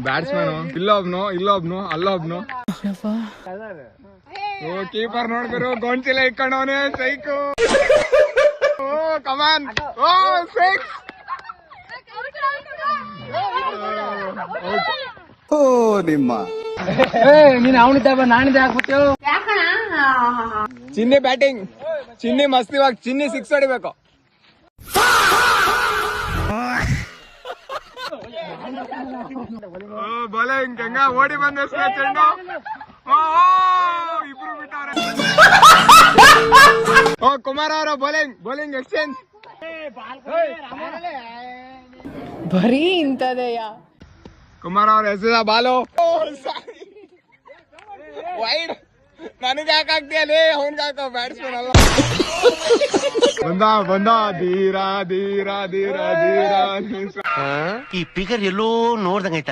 Batsman ಇಲ್ಲೊಬ್ನು ಅಲ್ಲೊಬ್ನು. ಓ ಕೀಪರ್ ನೋಡ್ಕರು ಗೊಂಚಿಲ ಇಕ್ಕಂಡವನೇ ಸೈಕು. ಓ ಕಮಾನ್. ಓ ಸಿಕ್ಸ್. ಓ ನಿಮ್ಮ ನೀನ್ ಅವನಿದ್ದಾಗ ನಾನಿದ್ದೆ ಹಾಕ್ಬಿಟ್ಟೆವು. ಚಿನ್ನಿ ಬ್ಯಾಟಿಂಗ್. ಚಿನ್ನಿ ಮಸ್ತ್ ಇವಾಗ ಚಿನ್ನಿ ಸಿಕ್ಸ್ ಹೊಡಿಬೇಕು. ಬೌಲಿಂಗ್ ಹೆಂಗ ಓಡಿ ಬಂದ ಚೆಂಡು. ಇಬ್ರು ಬಿಟ್ಟವ್ರೆ. ಓ ಕುಮಾರ್ ಅವರ ಬೌಲಿಂಗ್ ಎಕ್ಸ್ಚೇಂಜ್. ಬರೀ ಇಂಥದೆಯ. ಕುಮಾರ್ ಅವ್ರ ಎಸೆದ ಬಾಲು ವೈಡ್. ನನಗೆ ಯಾಕಾಗ್ತೀಯಲೇ ಅವನ್ಗೆ ಹಾಕೋ ಬ್ಯಾಟ್ಸ್ಮನ್ ಅಲ್ಲ. ಬಂದ ಧೀರ ಧೀರ ಧೀರ ಧೀರ. ಈ ಪಿಗರ್ ಎಲ್ಲೋ ನೋಡ್ದಂಗೈತ.